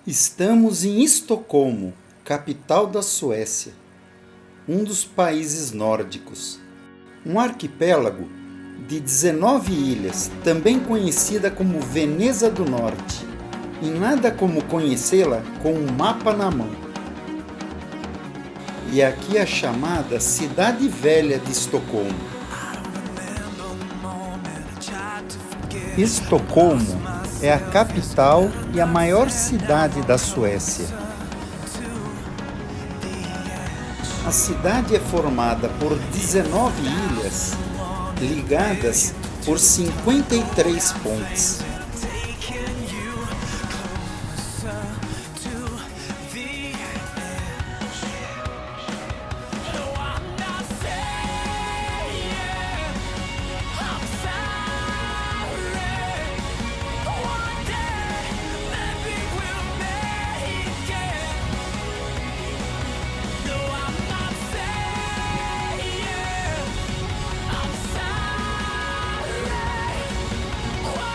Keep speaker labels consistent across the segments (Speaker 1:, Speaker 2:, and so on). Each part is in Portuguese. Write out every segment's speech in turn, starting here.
Speaker 1: Estamos em Estocolmo, capital da Suécia, um dos países nórdicos. Um arquipélago de 19 ilhas, também conhecida como Veneza do Norte, e nada como conhecê-la com um mapa na mão. E aqui a chamada Cidade Velha de Estocolmo. Estocolmo é a capital e a maior cidade da Suécia. A cidade é formada por 19 ilhas, ligadas por 53 pontes.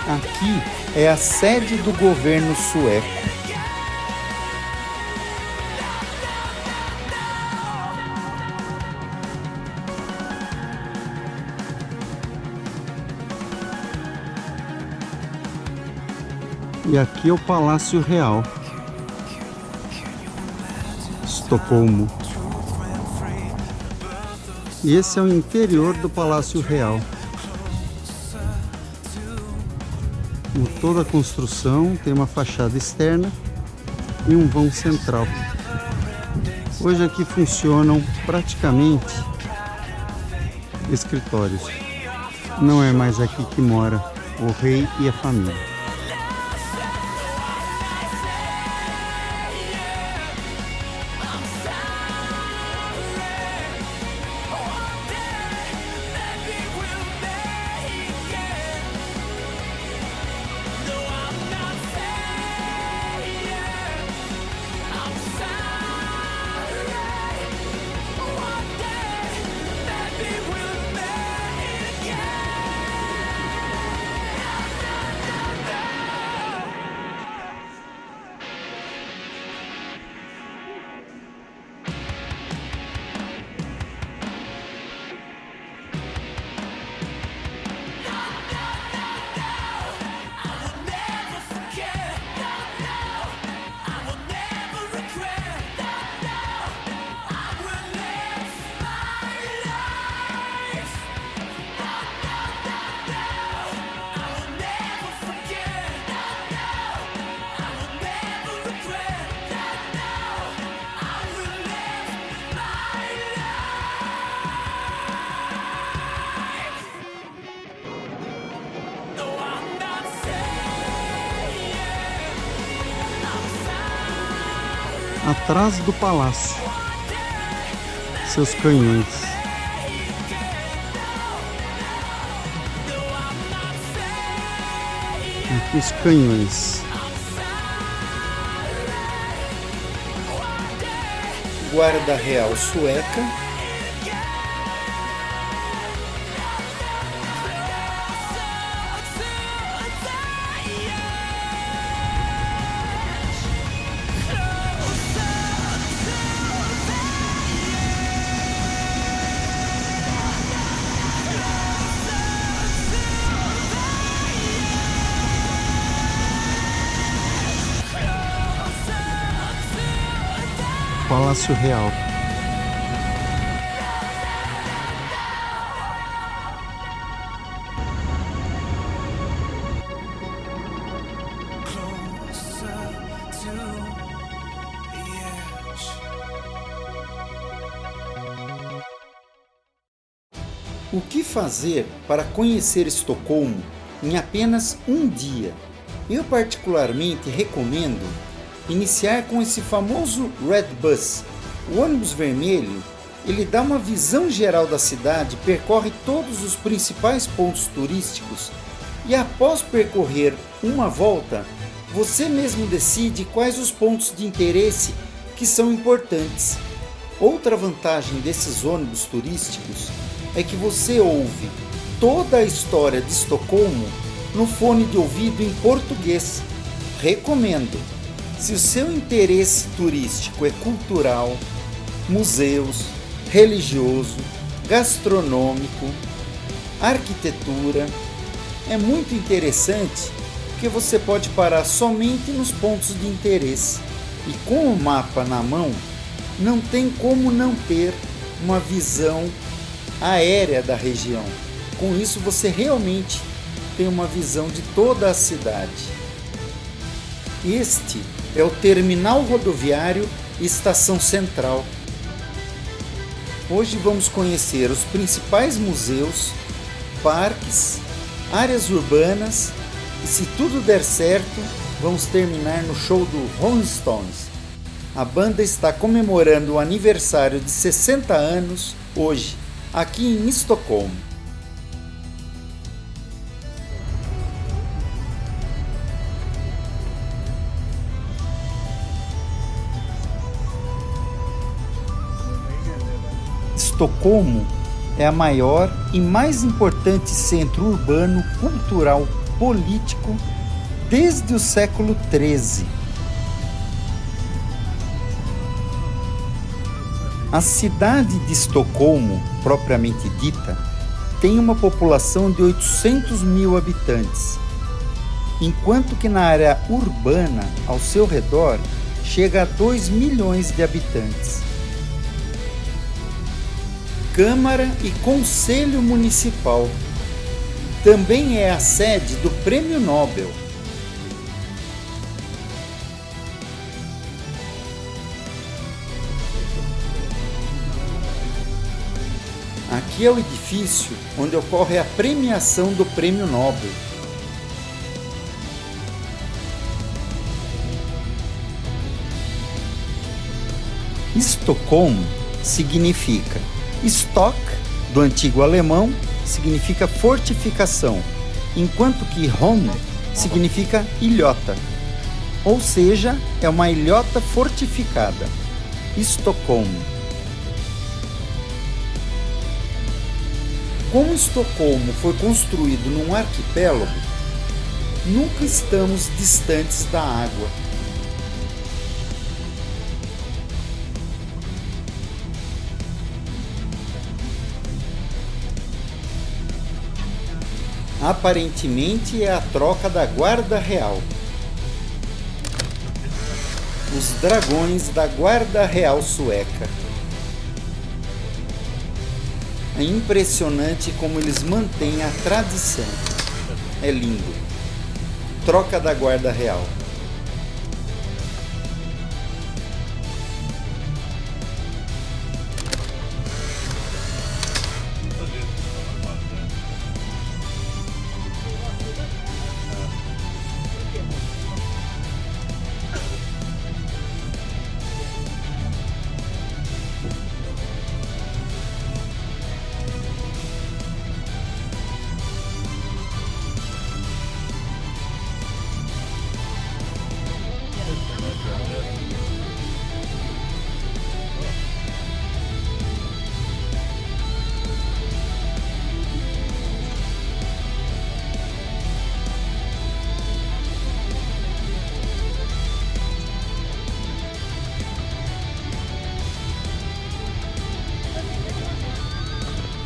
Speaker 1: Aqui é a sede do governo sueco. E aqui é o Palácio Real, Estocolmo. E esse é o interior do Palácio Real. Como toda a construção tem uma fachada externa e um vão central. Hoje aqui funcionam praticamente escritórios. Não é mais aqui que mora o rei e a família. Atrás do palácio, seus canhões. Aqui os canhões. Guarda Real Sueca. Palácio Real. O que fazer para conhecer Estocolmo em apenas um dia? Eu particularmente recomendo iniciar com esse famoso Red Bus. O ônibus vermelho, ele dá uma visão geral da cidade, percorre todos os principais pontos turísticos e após percorrer uma volta, você mesmo decide quais os pontos de interesse que são importantes. Outra vantagem desses ônibus turísticos é que você ouve toda a história de Estocolmo no fone de ouvido em português. Recomendo! Se o seu interesse turístico é cultural, museus, religioso, gastronômico, arquitetura, é muito interessante porque você pode parar somente nos pontos de interesse e com o mapa na mão, não tem como não ter uma visão aérea da região. Com isso você realmente tem uma visão de toda a cidade. Este é o terminal rodoviário e estação central. Hoje vamos conhecer os principais museus, parques, áreas urbanas e, se tudo der certo, vamos terminar no show do Rolling Stones. A banda está comemorando o aniversário de 60 anos hoje, aqui em Estocolmo. Estocolmo é a maior e mais importante centro urbano, cultural, político desde o século XIII. A cidade de Estocolmo, propriamente dita, tem uma população de 800 mil habitantes, enquanto que na área urbana, ao seu redor, chega a 2 milhões de habitantes. Câmara e Conselho Municipal. Também é a sede do Prêmio Nobel. Aqui é o edifício onde ocorre a premiação do Prêmio Nobel. Estocolmo significa Stock, do antigo alemão, significa fortificação, enquanto que Holm significa ilhota, ou seja, é uma ilhota fortificada. Estocolmo. Como Estocolmo foi construído num arquipélago, nunca estamos distantes da água. Aparentemente é a troca da Guarda Real. Os dragões da Guarda Real Sueca. É impressionante como eles mantêm a tradição. É lindo. Troca da Guarda Real.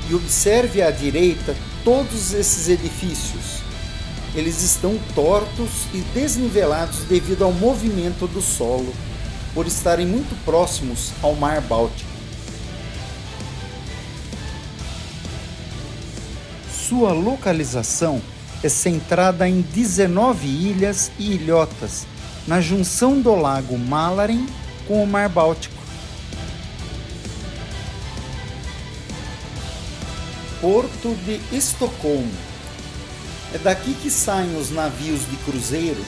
Speaker 1: E observe à direita todos esses edifícios. Eles estão tortos e desnivelados devido ao movimento do solo, por estarem muito próximos ao Mar Báltico. Sua localização é centrada em 19 ilhas e ilhotas, na junção do lago Mälaren com o Mar Báltico. Porto de Estocolmo. É daqui que saem os navios de cruzeiro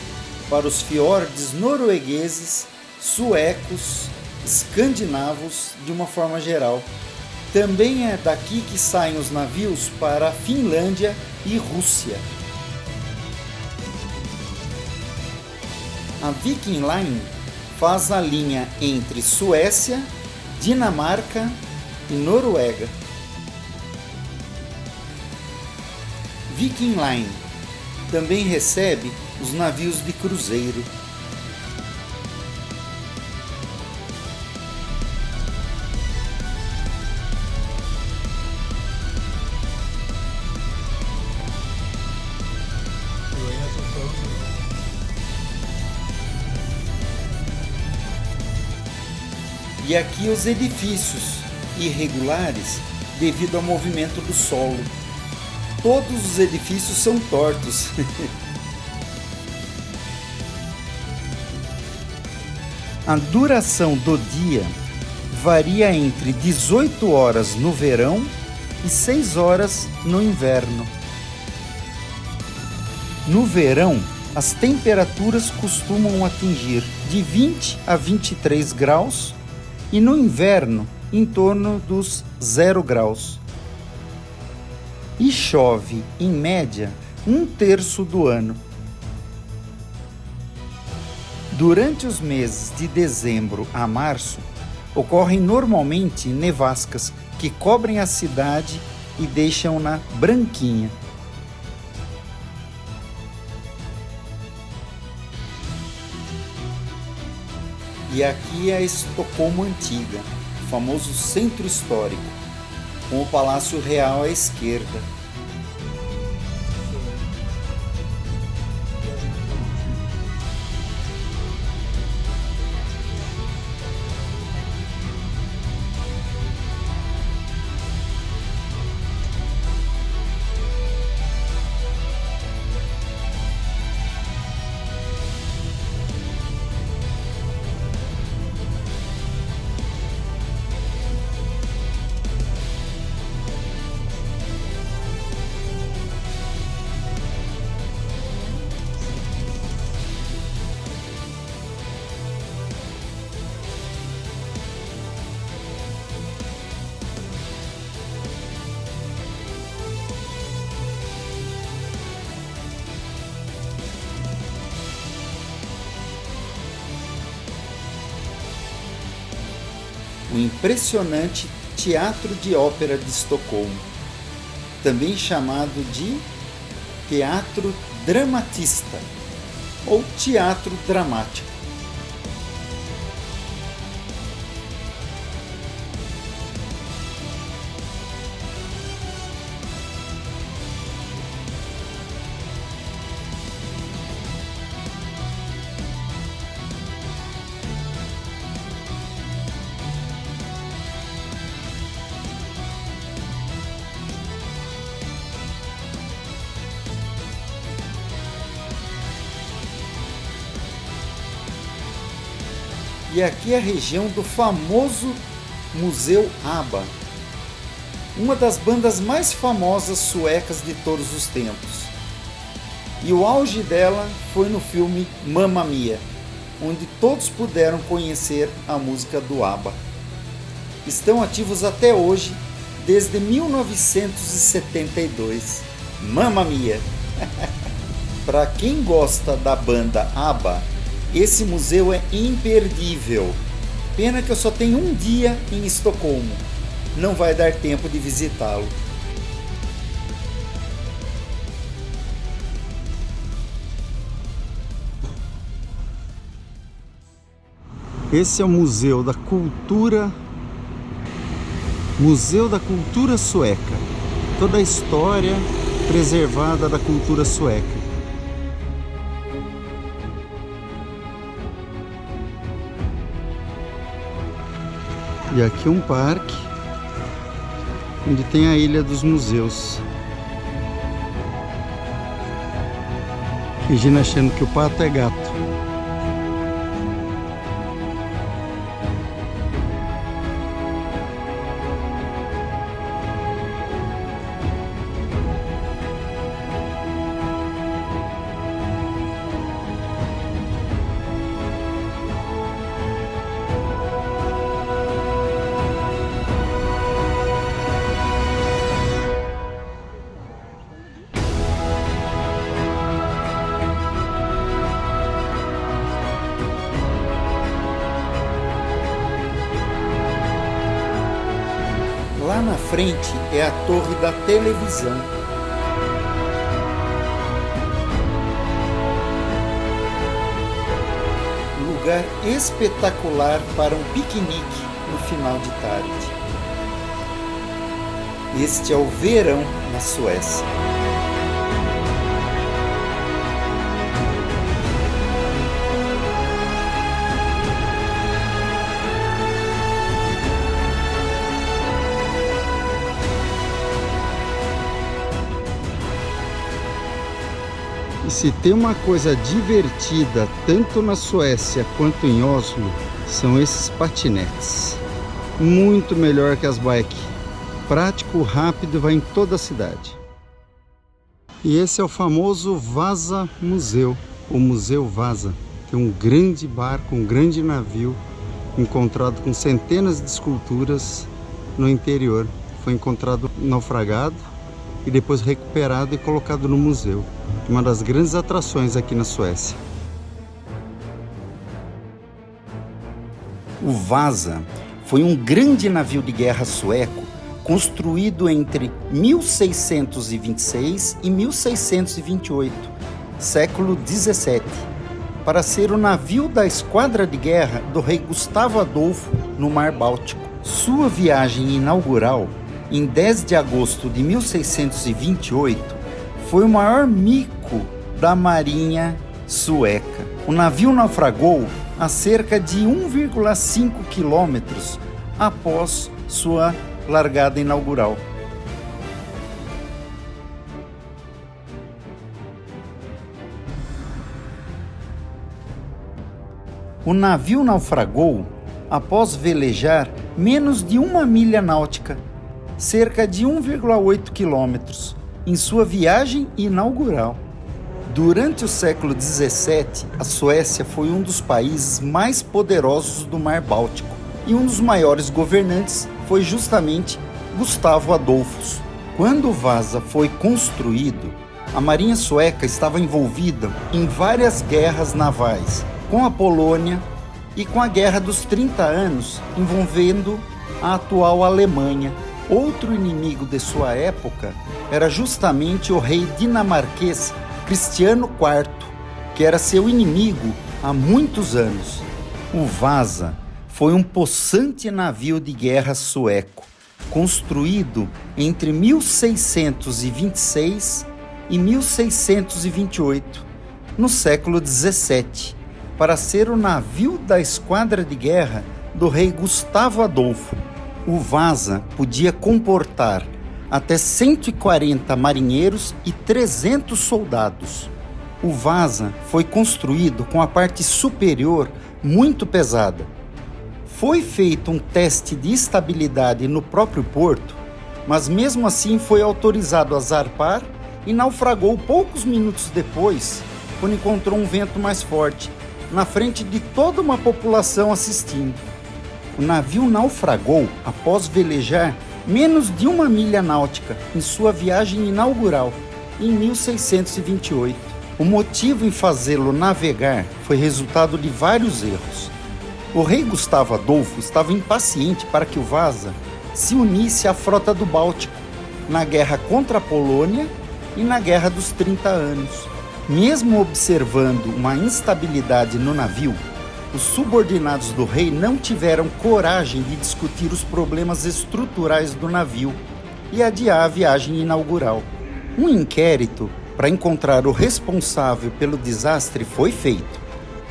Speaker 1: para os fiordes noruegueses, suecos, escandinavos de uma forma geral. Também é daqui que saem os navios para a Finlândia e Rússia. A Viking Line faz a linha entre Suécia, Dinamarca e Noruega. Viking Line também recebe os navios de cruzeiro. E aqui os edifícios irregulares devido ao movimento do solo. Todos os edifícios são tortos. A duração do dia varia entre 18 horas no verão e 6 horas no inverno. No verão, as temperaturas costumam atingir de 20 a 23 graus e no inverno em torno dos 0 graus. E chove, em média, 1/3 do ano. Durante os meses de dezembro a março, ocorrem normalmente nevascas que cobrem a cidade e deixam-na branquinha. E aqui é a Estocolmo Antiga, o famoso centro histórico, com o Palácio Real à esquerda. O impressionante Teatro de Ópera de Estocolmo, também chamado de Teatro Dramatista ou Teatro Dramático. E aqui é a região do famoso Museu ABBA, uma das bandas mais famosas suecas de todos os tempos. E o auge dela foi no filme Mamma Mia, onde todos puderam conhecer a música do ABBA. Estão ativos até hoje, desde 1972. Mamma Mia! Para quem gosta da banda ABBA, esse museu é imperdível. Pena que eu só tenho um dia em Estocolmo. Não vai dar tempo de visitá-lo. Esse é o Museu da Cultura Sueca. Toda a história preservada da cultura sueca. E aqui um parque onde tem a Ilha dos Museus. Regina achando que o pato é gato. Lá na frente é a torre da televisão. Lugar espetacular para um piquenique no final de tarde. Este é o verão na Suécia. Se tem uma coisa divertida, tanto na Suécia quanto em Oslo, são esses patinetes. Muito melhor que as bikes. Prático, rápido, vai em toda a cidade. E esse é o famoso Vasa Museu, o Museu Vasa. Tem um grande barco, um grande navio, encontrado com centenas de esculturas no interior. Foi encontrado naufragado e depois recuperado e colocado no museu. Uma das grandes atrações aqui na Suécia. O Vasa foi um grande navio de guerra sueco construído entre 1626 e 1628, século 17, para ser o navio da esquadra de guerra do rei Gustavo Adolfo no Mar Báltico. Sua viagem inaugural, em 10 de agosto de 1628, foi o maior mico da marinha sueca. O navio naufragou a cerca de 1,5 quilômetros após sua largada inaugural. O navio naufragou após velejar menos de 1 milha náutica, cerca de 1,8 quilômetros, em sua viagem inaugural. Durante o século XVII, a Suécia foi um dos países mais poderosos do Mar Báltico e um dos maiores governantes foi justamente Gustavo Adolfo. Quando o Vasa foi construído, a marinha sueca estava envolvida em várias guerras navais, com a Polônia e com a Guerra dos 30 Anos, envolvendo a atual Alemanha. Outro inimigo de sua época era justamente o rei dinamarquês Cristiano IV, que era seu inimigo há muitos anos. O Vasa foi um possante navio de guerra sueco, construído entre 1626 e 1628, no século XVII, para ser o navio da esquadra de guerra do rei Gustavo Adolfo. O Vasa podia comportar até 140 marinheiros e 300 soldados. O Vasa foi construído com a parte superior muito pesada. Foi feito um teste de estabilidade no próprio porto, mas mesmo assim foi autorizado a zarpar e naufragou poucos minutos depois, quando encontrou um vento mais forte, na frente de toda uma população assistindo. O navio naufragou após velejar menos de 1 milha náutica em sua viagem inaugural, em 1628. O motivo em fazê-lo navegar foi resultado de vários erros. O rei Gustavo Adolfo estava impaciente para que o Vasa se unisse à frota do Báltico na guerra contra a Polônia e na Guerra dos 30 Anos. Mesmo observando uma instabilidade no navio, os subordinados do rei não tiveram coragem de discutir os problemas estruturais do navio e adiar a viagem inaugural. Um inquérito para encontrar o responsável pelo desastre foi feito,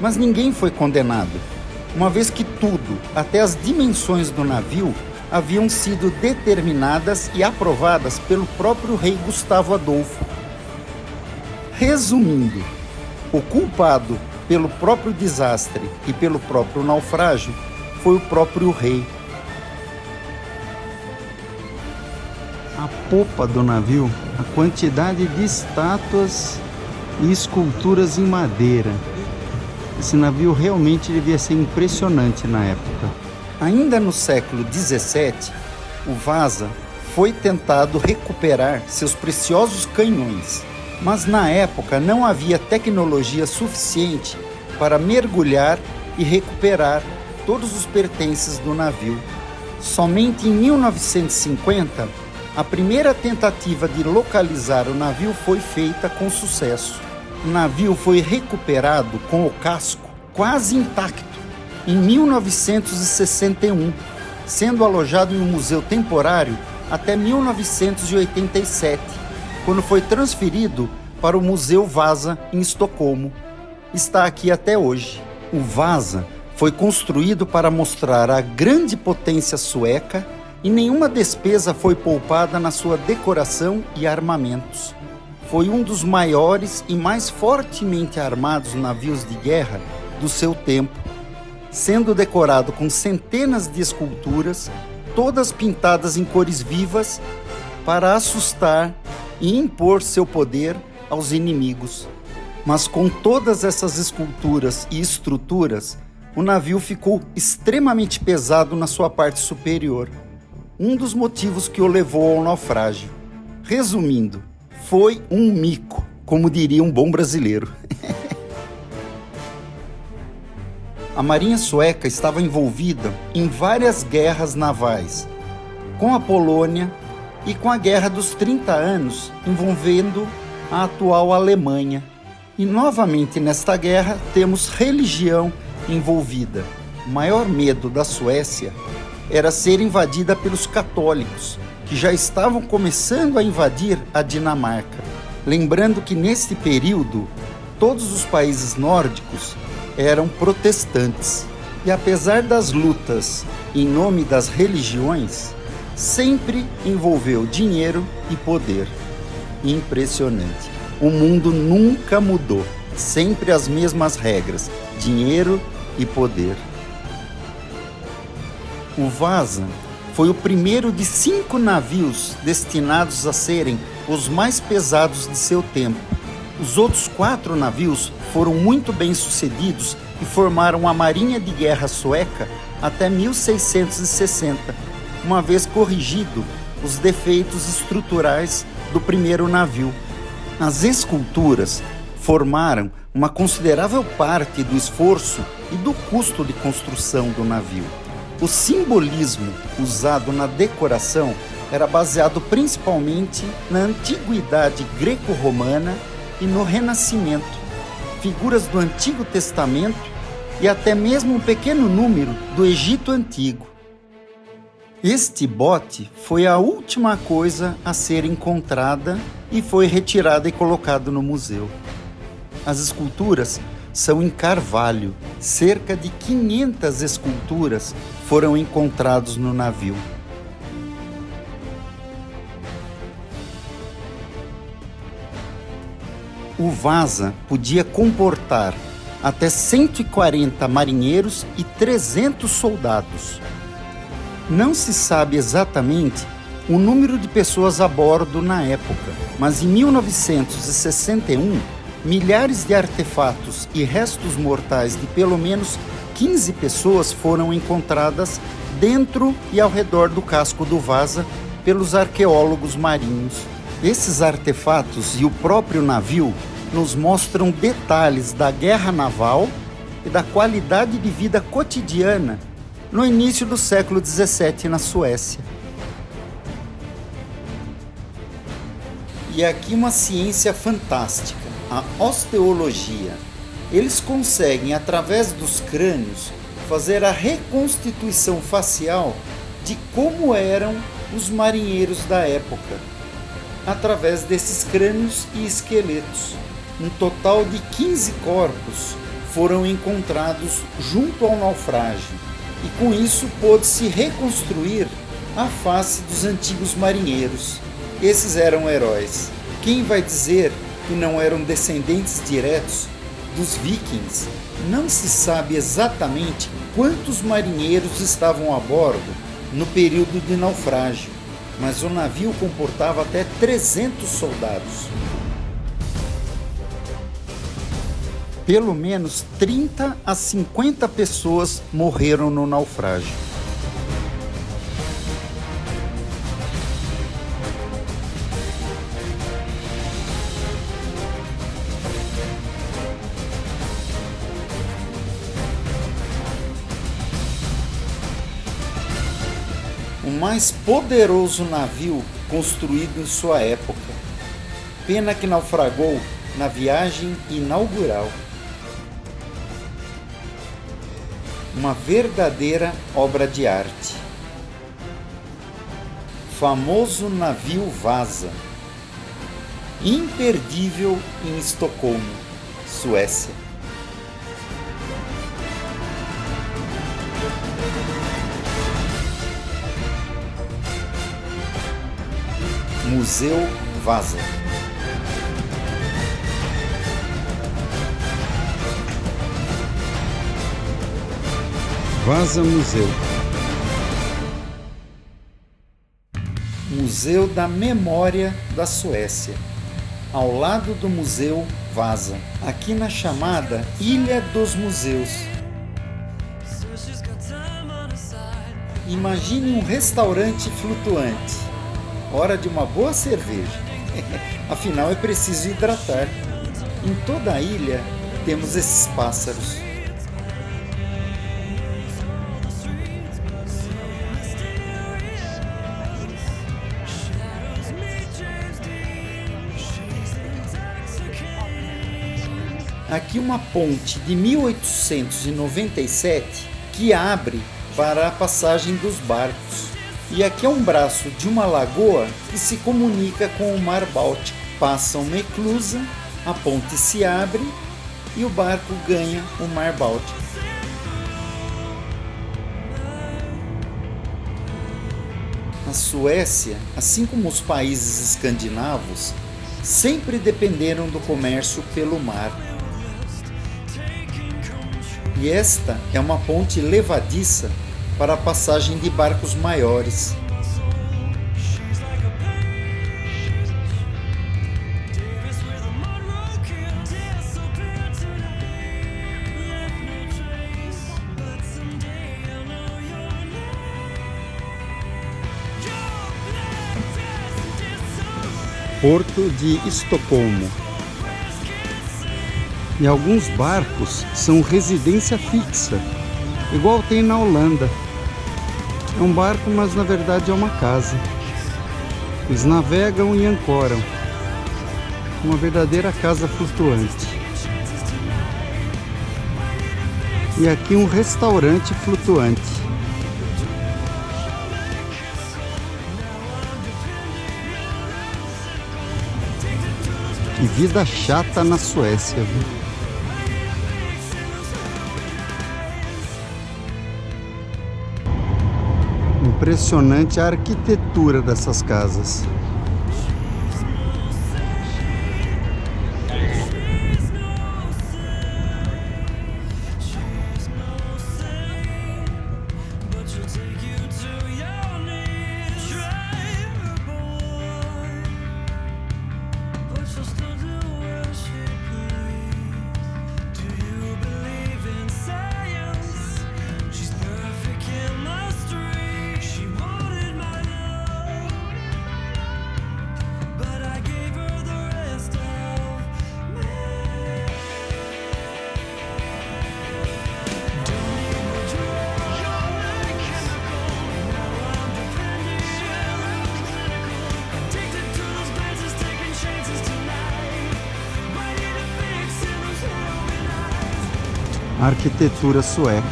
Speaker 1: mas ninguém foi condenado, uma vez que tudo, até as dimensões do navio, haviam sido determinadas e aprovadas pelo próprio rei Gustavo Adolfo. Resumindo, o culpado pelo próprio desastre e pelo próprio naufrágio foi o próprio rei. A popa do navio, a quantidade de estátuas e esculturas em madeira. Esse navio realmente devia ser impressionante na época. Ainda no século XVII, o Vasa foi tentado recuperar seus preciosos canhões, mas na época não havia tecnologia suficiente para mergulhar e recuperar todos os pertences do navio. Somente em 1950, a primeira tentativa de localizar o navio foi feita com sucesso. O navio foi recuperado com o casco quase intacto em 1961, sendo alojado em um museu temporário até 1987, quando foi transferido para o Museu Vasa em Estocolmo. Está aqui até hoje. O Vasa foi construído para mostrar a grande potência sueca e nenhuma despesa foi poupada na sua decoração e armamentos. foi um dos maiores e mais fortemente armados navios de guerra do seu tempo, sendo decorado com centenas de esculturas, todas pintadas em cores vivas, para assustar e impor seu poder aos inimigos. Mas com todas essas esculturas e estruturas, o navio ficou extremamente pesado na sua parte superior, um dos motivos que o levou ao naufrágio. Resumindo, foi um mico, como diria um bom brasileiro. A Marinha Sueca estava envolvida em várias guerras navais, com a Polônia e com a Guerra dos 30 Anos, envolvendo a atual Alemanha. E novamente nesta guerra temos religião envolvida. O maior medo da Suécia era ser invadida pelos católicos, que já estavam começando a invadir a Dinamarca. Lembrando que neste período, todos os países nórdicos eram protestantes. E apesar das lutas em nome das religiões, sempre envolveu dinheiro e poder. Impressionante. O mundo nunca mudou. Sempre as mesmas regras: dinheiro e poder. O Vasa foi o primeiro de 5 navios destinados a serem os mais pesados de seu tempo. Os outros 4 navios foram muito bem sucedidos e formaram a Marinha de Guerra Sueca até 1660, uma vez corrigido os defeitos estruturais do primeiro navio. As esculturas formaram uma considerável parte do esforço e do custo de construção do navio. O simbolismo usado na decoração era baseado principalmente na antiguidade greco-romana e no Renascimento, figuras do Antigo Testamento e até mesmo um pequeno número do Egito Antigo. Este bote foi a última coisa a ser encontrada e foi retirada e colocada no museu. As esculturas são em carvalho. Cerca de 500 esculturas foram encontradas no navio. O Vasa podia comportar até 140 marinheiros e 300 soldados. Não se sabe exatamente o número de pessoas a bordo na época, mas em 1961, milhares de artefatos e restos mortais de pelo menos 15 pessoas foram encontradas dentro e ao redor do casco do Vasa pelos arqueólogos marinhos. Esses artefatos e o próprio navio nos mostram detalhes da guerra naval e da qualidade de vida cotidiana no início do século XVII na Suécia. E aqui uma ciência fantástica, a osteologia. Eles conseguem, através dos crânios, fazer a reconstituição facial de como eram os marinheiros da época, através desses crânios e esqueletos. Um total de 15 corpos foram encontrados junto ao naufrágio, e com isso pôde-se reconstruir a face dos antigos marinheiros. Esses eram heróis. Quem vai dizer que não eram descendentes diretos dos vikings? Não se sabe exatamente quantos marinheiros estavam a bordo no período de naufrágio, mas o navio comportava até 300 soldados. Pelo menos 30 a 50 pessoas morreram no naufrágio. O mais poderoso navio construído em sua época. Pena que naufragou na viagem inaugural. Uma verdadeira obra de arte. Famoso navio Vasa. Imperdível em Estocolmo, Suécia. Museu Vasa. Vasa Museu. Museu da Memória da Suécia, ao lado do Museu Vasa, aqui na chamada Ilha dos Museus. Imagine um restaurante flutuante. Hora de uma boa cerveja. Afinal, é preciso hidratar. Em toda a ilha temos esses pássaros. Aqui uma ponte de 1897 que abre para a passagem dos barcos. E aqui é um braço de uma lagoa que se comunica com o Mar Báltico. Passa uma eclusa, a ponte se abre e o barco ganha o Mar Báltico. A Suécia, assim como os países escandinavos, sempre dependeram do comércio pelo mar. E esta é uma ponte levadiça para a passagem de barcos maiores. Porto de Estocolmo. E alguns barcos são residência fixa, igual tem na Holanda. É um barco, mas na verdade é uma casa. Eles navegam e ancoram. Uma verdadeira casa flutuante. E aqui um restaurante flutuante. Que vida chata na Suécia, viu? Impressionante a arquitetura dessas casas. Arquitetura sueca.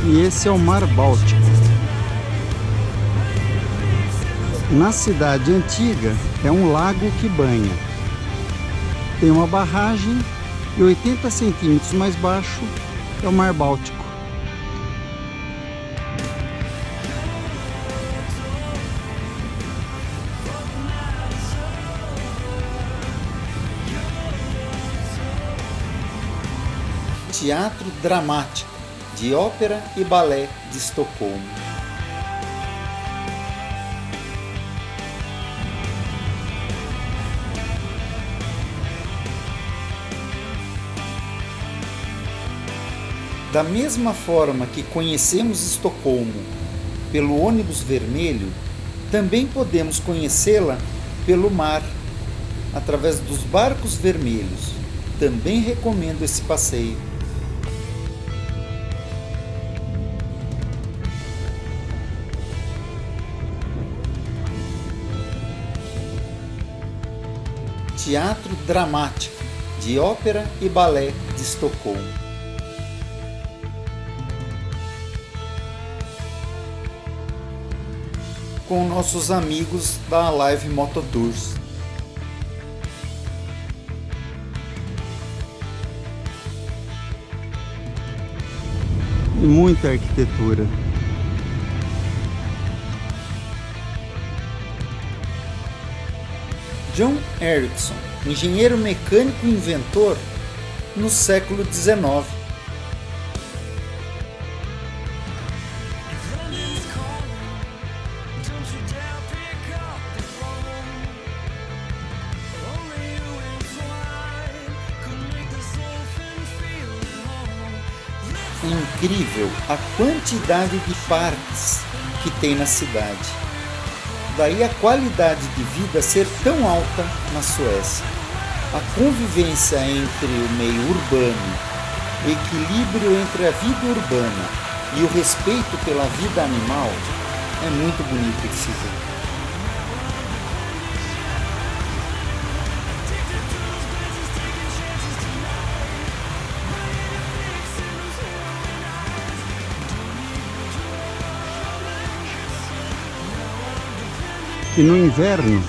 Speaker 1: E esse é o Mar Báltico. Na cidade antiga é um lago que banha. Tem uma barragem e 80 centímetros mais baixo é o Mar Báltico. Teatro Dramático de Ópera e Balé de Estocolmo. Da mesma forma que conhecemos Estocolmo pelo ônibus vermelho, também podemos conhecê-la pelo mar, através dos barcos vermelhos. Também recomendo esse passeio. Teatro Dramático de Ópera e Balé de Estocolmo. Com nossos amigos da Live Mototours. E muita arquitetura. John Ericsson, engenheiro mecânico e inventor no século XIX. É incrível a quantidade de parques que tem na cidade. Daí a qualidade de vida ser tão alta na Suécia. A convivência entre o meio urbano, o equilíbrio entre a vida urbana e o respeito pela vida animal é muito bonito de se ver.
Speaker 2: E no inverno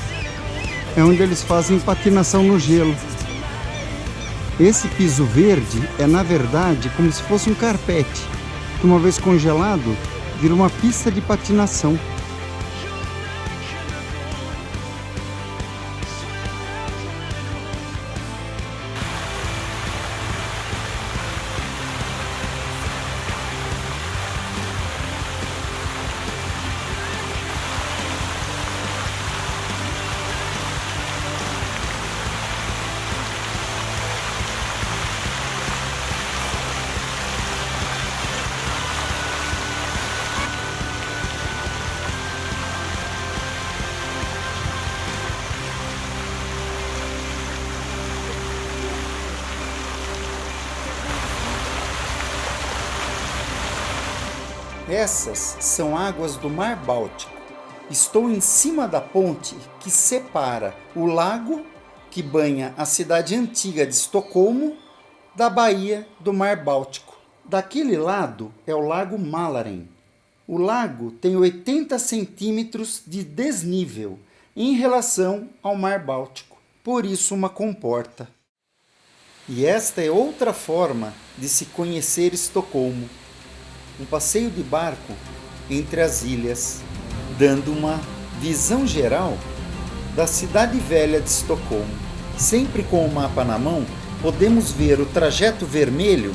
Speaker 2: é onde eles fazem patinação no gelo. Esse piso verde é, na verdade, como se fosse um carpete, que uma vez congelado, vira uma pista de patinação.
Speaker 1: Essas são águas do Mar Báltico. Estou em cima da ponte que separa o lago que banha a cidade antiga de Estocolmo da baía do Mar Báltico. Daquele lado é o Lago Mälaren. O lago tem 80 centímetros de desnível em relação ao Mar Báltico, por isso uma comporta. E esta é outra forma de se conhecer Estocolmo. Um passeio de barco entre as ilhas, dando uma visão geral da cidade velha de Estocolmo. Sempre com o mapa na mão, podemos ver o trajeto vermelho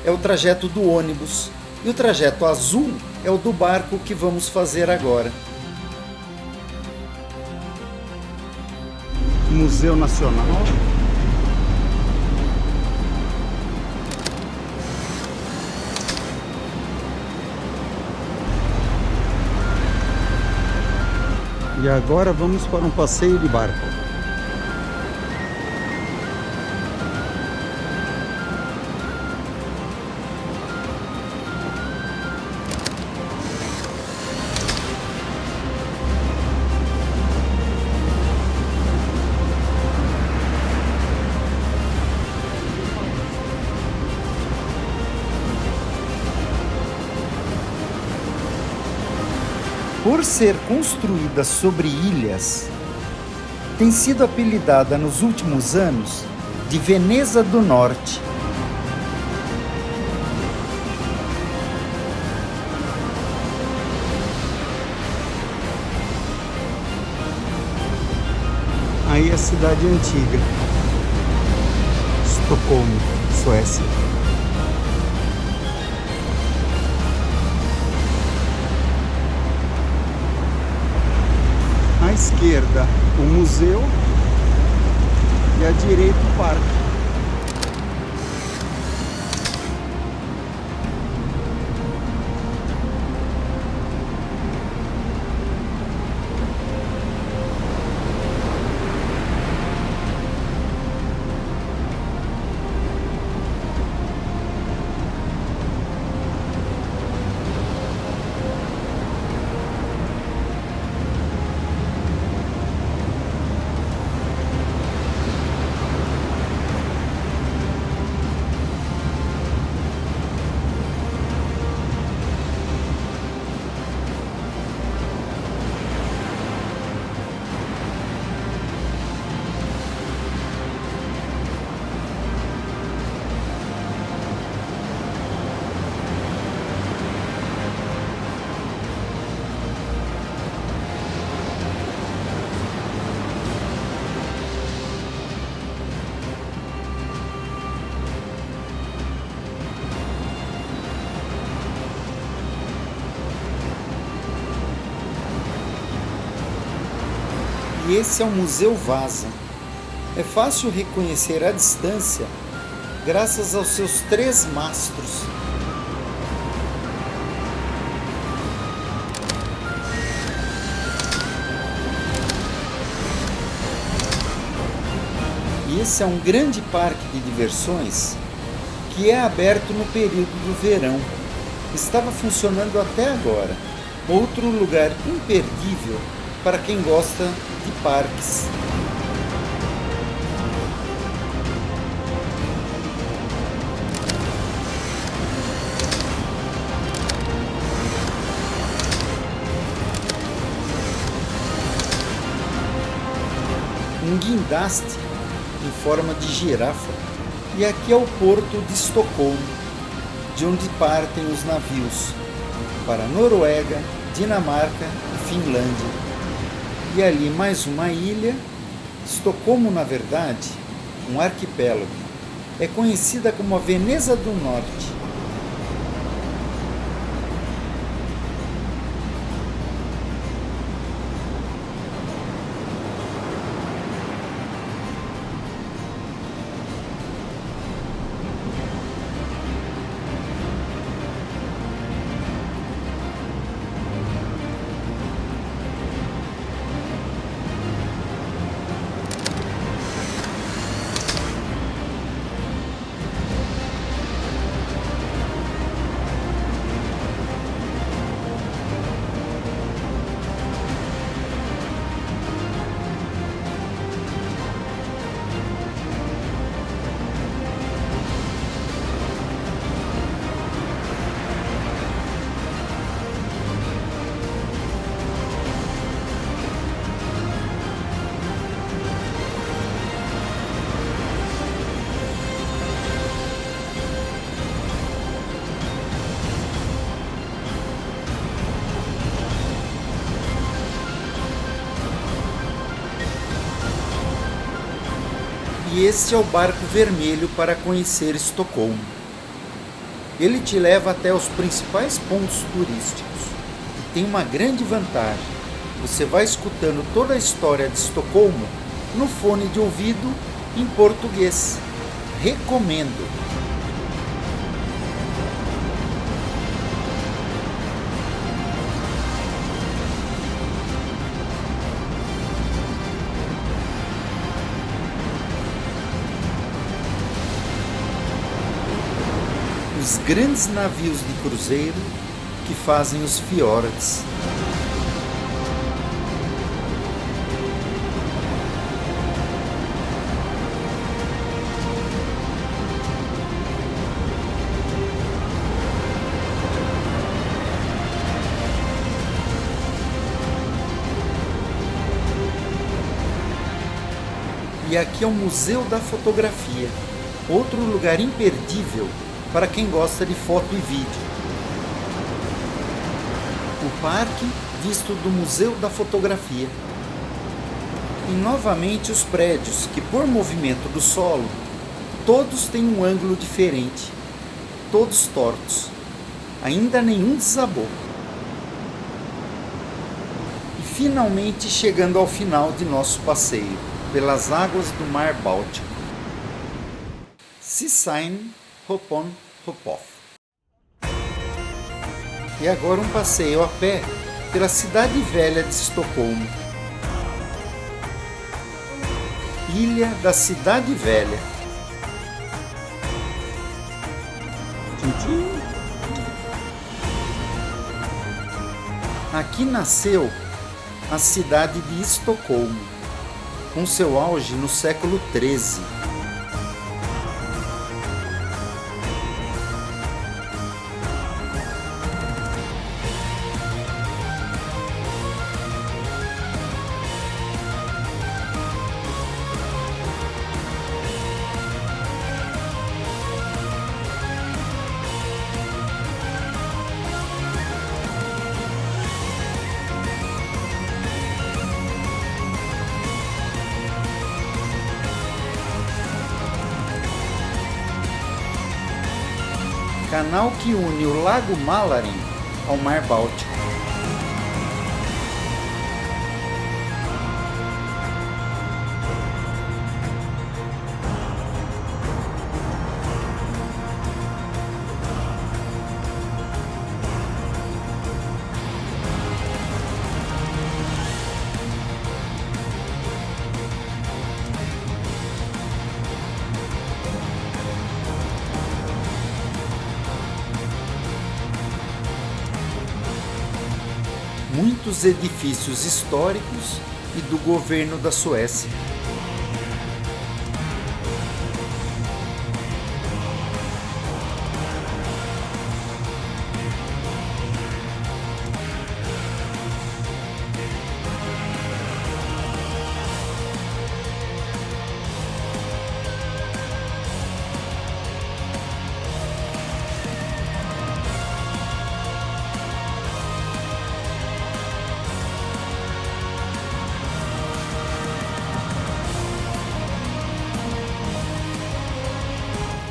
Speaker 1: é o trajeto do ônibus e o trajeto azul é o do barco que vamos fazer agora.
Speaker 2: Museu Nacional. E agora vamos para um passeio de barco.
Speaker 1: Por ser construída sobre ilhas, tem sido apelidada nos últimos anos de Veneza do Norte.
Speaker 2: Aí é a cidade antiga, Estocolmo, Suécia. À esquerda, o museu e à direita, o parque.
Speaker 1: E esse é o Museu Vasa. É fácil reconhecer à distância graças aos seus 3 mastros. E esse é um grande parque de diversões que é aberto no período do verão. Estava funcionando até agora. Outro lugar imperdível para quem gosta de parques. Um guindaste em forma de girafa. E aqui é o porto de Estocolmo, de onde partem os navios para Noruega, Dinamarca e Finlândia. E ali mais uma ilha. Estocolmo, na verdade, um arquipélago, é conhecida como a Veneza do Norte. E este é o barco vermelho para conhecer Estocolmo. Ele te leva até os principais pontos turísticos. E tem uma grande vantagem: você vai escutando toda a história de Estocolmo no fone de ouvido em português. Recomendo! Os grandes navios de cruzeiro que fazem os fiordes. E aqui é o Museu da Fotografia, outro lugar imperdível para quem gosta de foto e vídeo. O parque visto do Museu da Fotografia. E novamente os prédios que, por movimento do solo, todos têm um ângulo diferente, todos tortos. Ainda nenhum desabou. E finalmente chegando ao final de nosso passeio pelas águas do Mar Báltico. Sydsjön Hopon Hopoff. E agora um passeio a pé pela cidade velha de Estocolmo. Ilha da Cidade Velha. Aqui nasceu a cidade de Estocolmo, com seu auge no século XIII. Canal que une o Lago Mälaren ao Mar Báltico. muitos edifícios históricos e do governo da Suécia.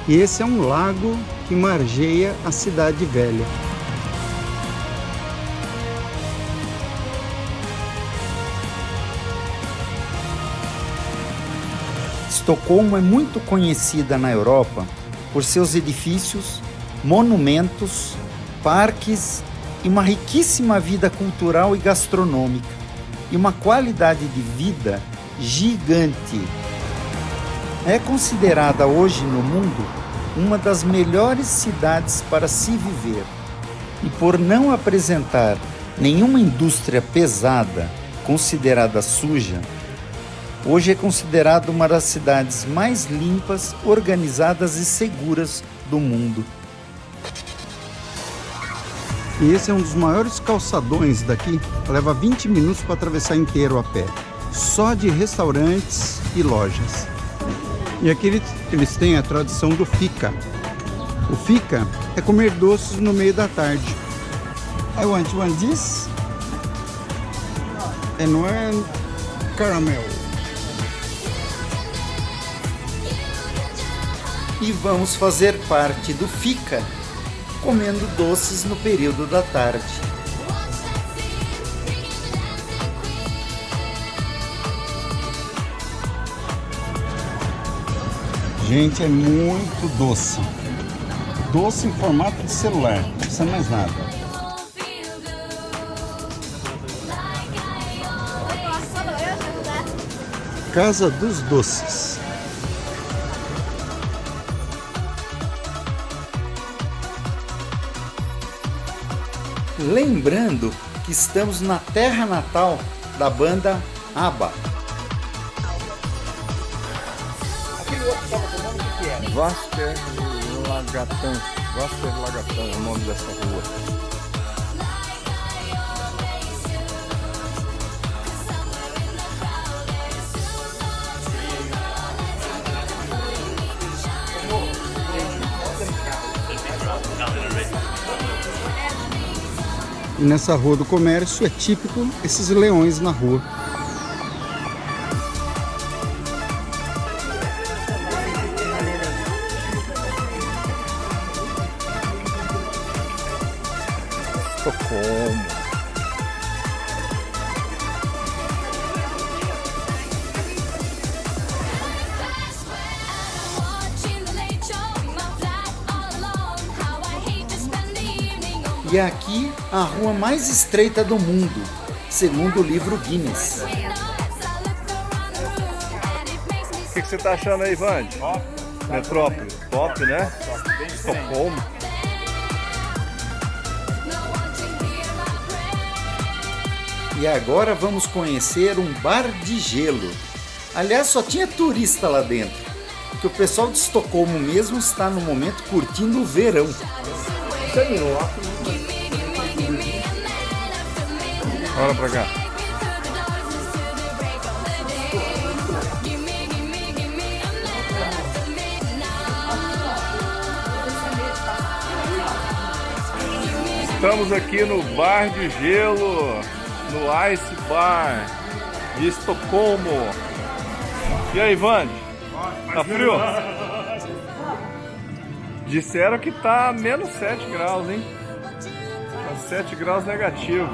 Speaker 2: E esse é um lago que margeia a cidade velha.
Speaker 1: Estocolmo é muito conhecida na Europa por seus edifícios, monumentos, parques e uma riquíssima vida cultural e gastronômica, e uma qualidade de vida gigante. É considerada hoje no mundo uma das melhores cidades para se viver, e por não apresentar nenhuma indústria pesada considerada suja, hoje é considerada uma das cidades mais limpas, organizadas e seguras do mundo.
Speaker 2: E esse é um dos maiores calçadões daqui, leva 20 minutos para atravessar inteiro a pé, só de restaurantes e lojas. E aqui eles têm a tradição do fika. O fika é comer doces no meio da tarde. I want one this and one caramel.
Speaker 1: E vamos fazer parte do fika, comendo doces no período da tarde.
Speaker 2: Gente, é muito doce. Doce em formato de celular, não precisa mais nada. Casa dos Doces.
Speaker 1: Lembrando que estamos na terra natal da banda ABBA.
Speaker 3: Västerlagatan é o nome dessa rua.
Speaker 2: E nessa rua do comércio é típico esses leões na rua.
Speaker 3: Estocolmo.
Speaker 1: E aqui a rua mais estreita do mundo, segundo o livro Guinness.
Speaker 3: O que você tá achando aí, Vande? Metrópole. Top, né? Estocolmo.
Speaker 1: E agora vamos conhecer um bar de gelo. Aliás, só tinha turista lá dentro, porque o pessoal de Estocolmo mesmo está no momento curtindo o verão.
Speaker 3: Olha pra cá. Estamos aqui no bar de gelo, no Ice Bar de Estocolmo. E aí, Vande? Tá frio? Disseram que tá menos 7 graus, hein? Tá 7 graus negativo.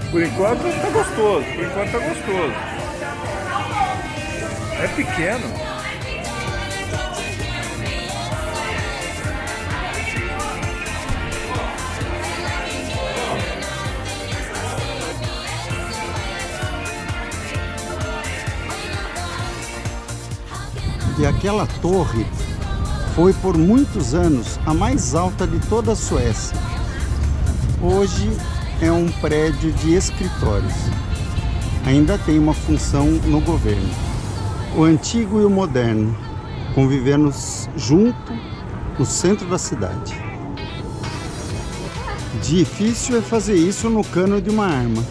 Speaker 3: Por enquanto tá gostoso, É pequeno.
Speaker 2: Aquela torre foi por muitos anos a mais alta de toda a Suécia. Hoje é um prédio de escritórios. Ainda tem uma função no governo. O antigo e o moderno convivendo junto no centro da cidade. Difícil é fazer isso no cano de uma arma.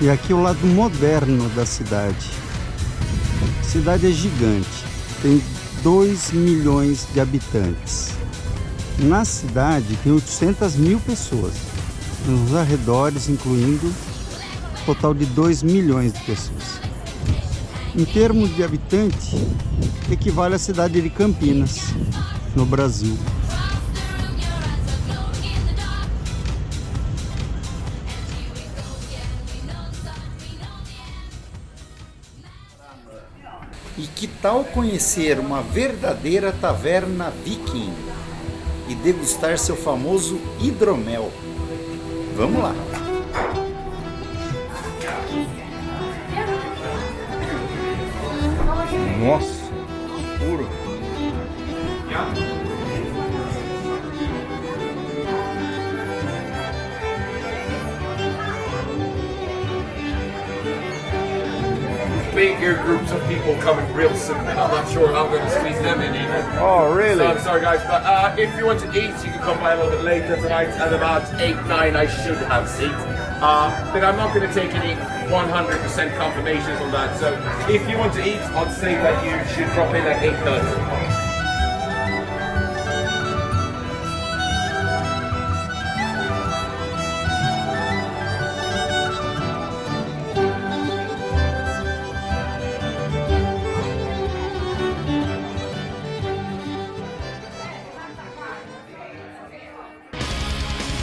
Speaker 2: E aqui é o lado moderno da cidade. A cidade é gigante, tem 2 milhões de habitantes. Na cidade tem 800 mil pessoas, nos arredores, incluindo um total de 2 milhões de pessoas. Em termos de habitante, equivale à cidade de Campinas, no Brasil.
Speaker 1: E que tal conhecer uma verdadeira taverna viking e degustar seu famoso hidromel? Vamos lá!
Speaker 3: Nossa, puro.
Speaker 4: Bigger groups of people coming real soon, and I'm not sure how I'm going to squeeze them in either.
Speaker 3: Oh, really?
Speaker 4: So I'm sorry, guys, but if you want to eat, you can come by a little bit later tonight. At about 8, 9, I should have seats. But I'm not going to take any 100% confirmations on that. So if you want to eat, I'd say that you should drop in at 8:30.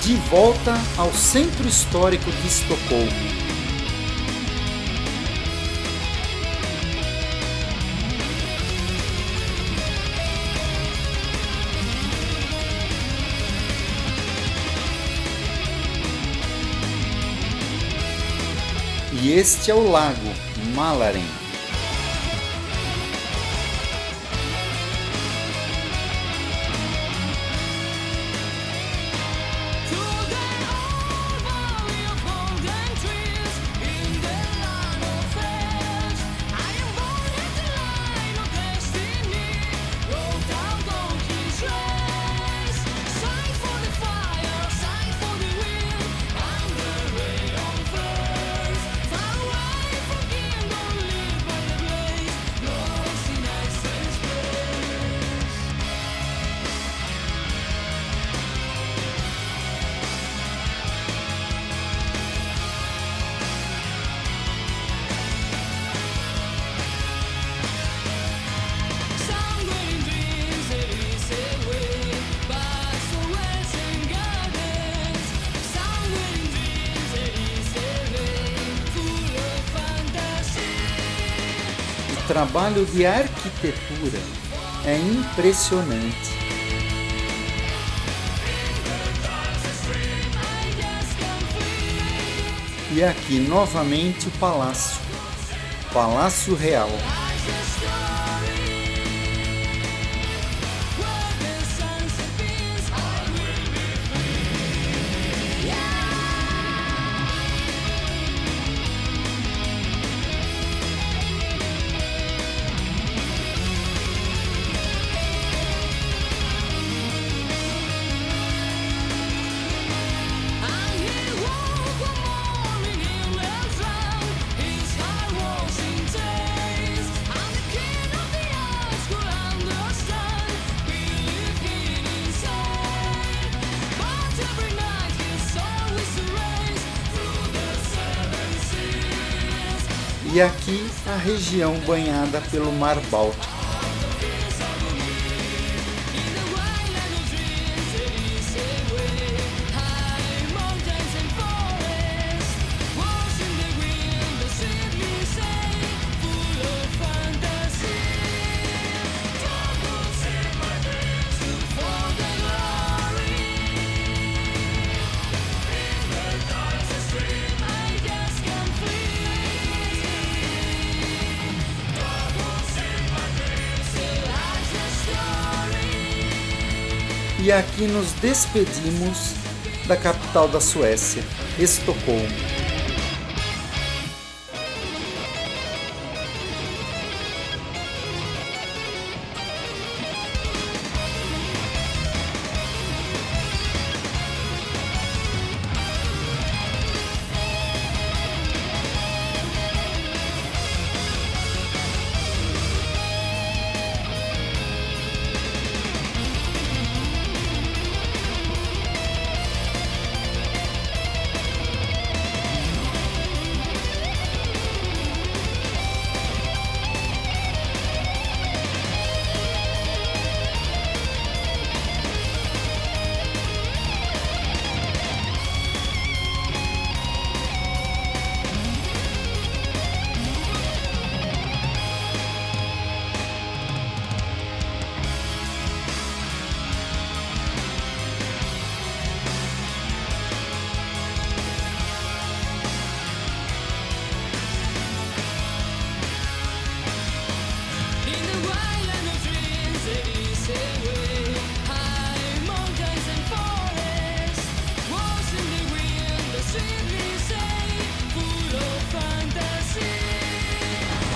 Speaker 1: De volta ao Centro Histórico de Estocolmo. E este é o lago Mälaren. O trabalho de arquitetura é impressionante. E aqui novamente o Palácio Real. E aqui a região banhada pelo Mar Báltico. E aqui nos despedimos da capital da Suécia, Estocolmo.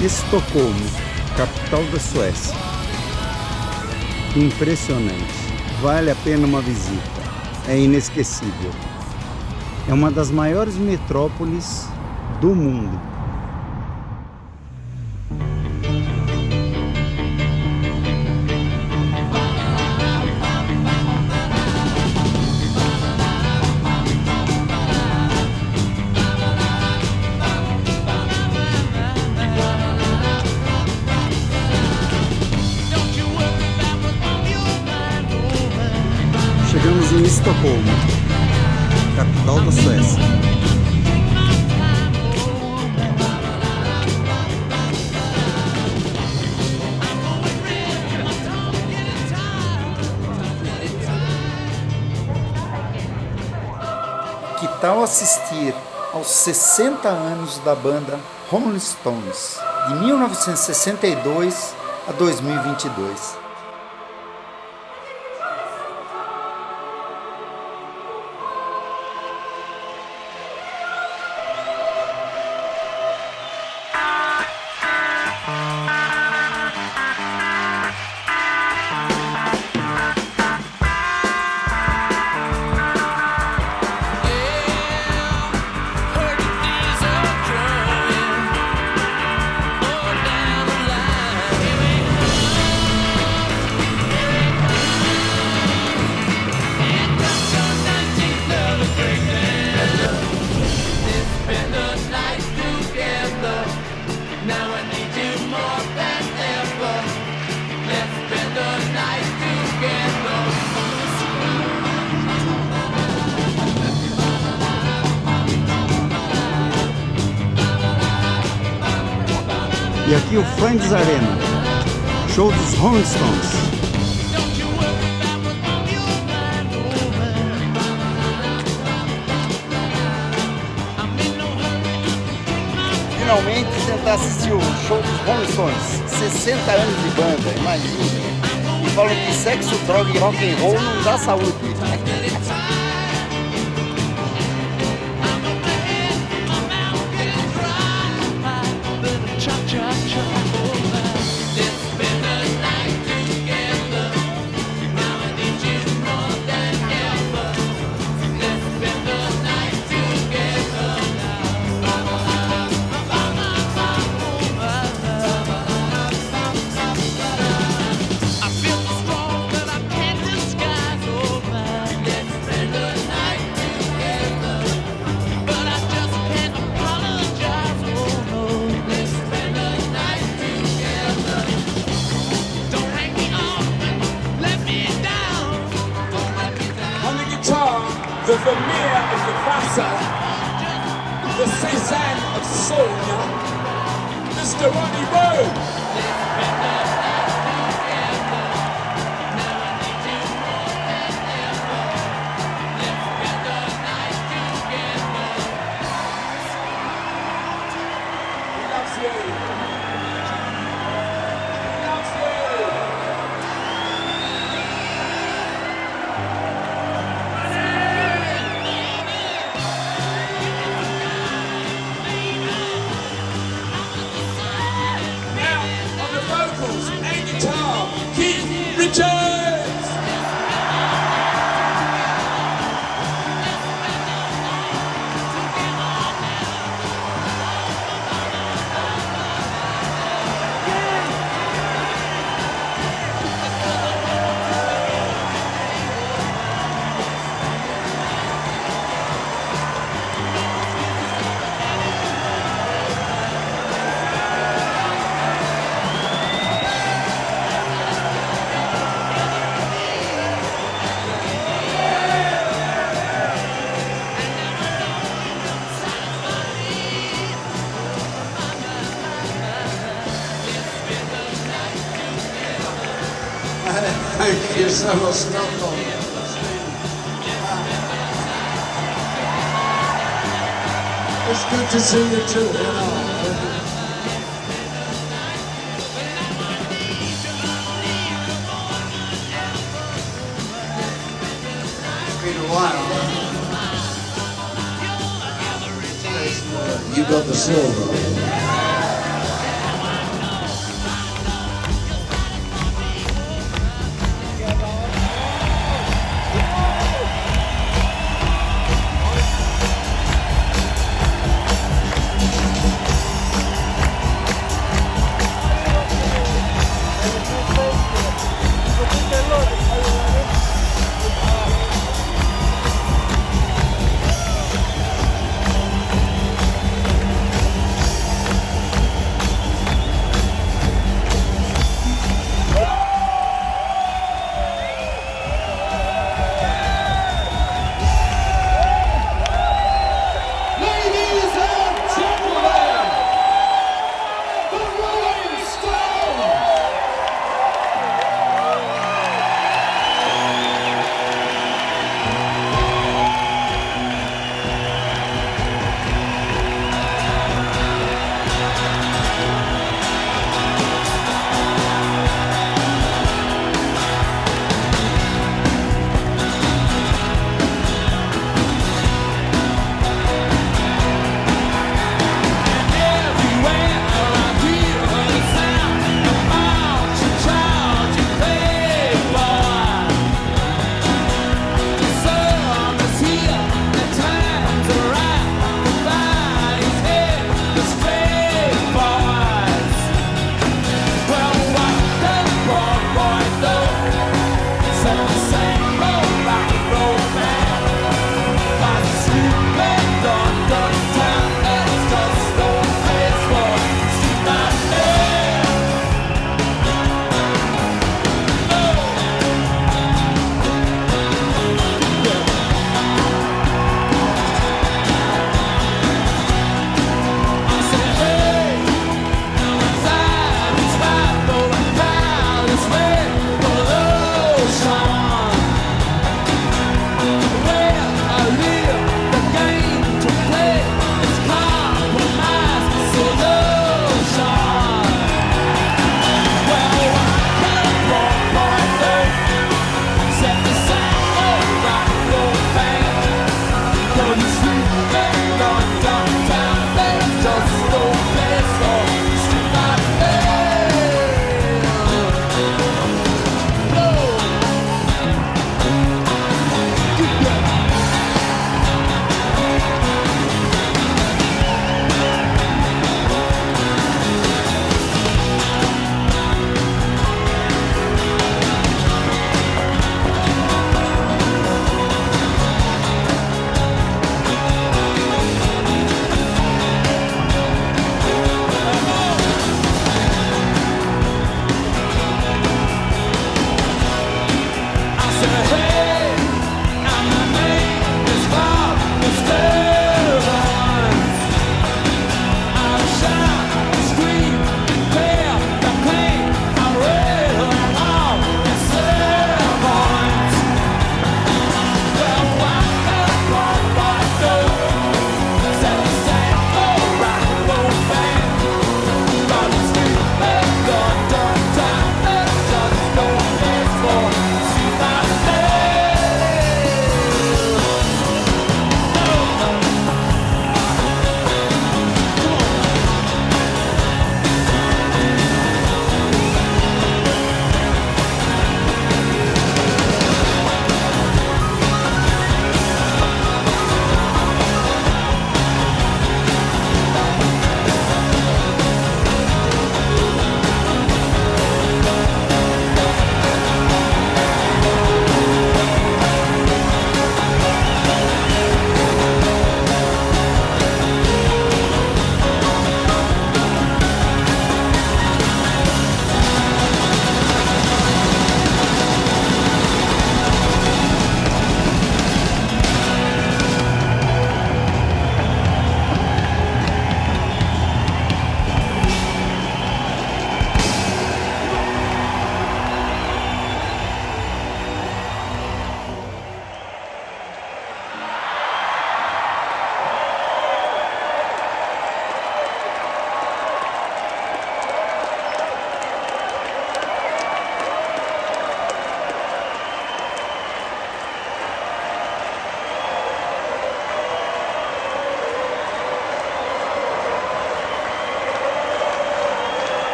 Speaker 1: Estocolmo, capital da Suécia. Impressionante. Vale a pena uma visita. É inesquecível. É uma das maiores metrópoles do mundo. Chegamos em Estocolmo, capital da Suécia. Que tal assistir aos 60 anos da banda Rolling Stones, de 1962 a 2022? E aqui o Friends Arena, show dos Rolling Stones. Finalmente tentar assistir o show dos Rolling Stones, 60 anos de banda, imagina. E falam que sexo, droga e rock and roll não dá saúde.
Speaker 5: The Vermeer of the Vasa, the Cézanne of Sonia, Mr. Ronnie Rowe. Cheers!
Speaker 6: Thank you so much, Stockholm. It's good to see you too, you know. It's been a while. You got the silver.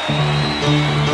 Speaker 5: Thank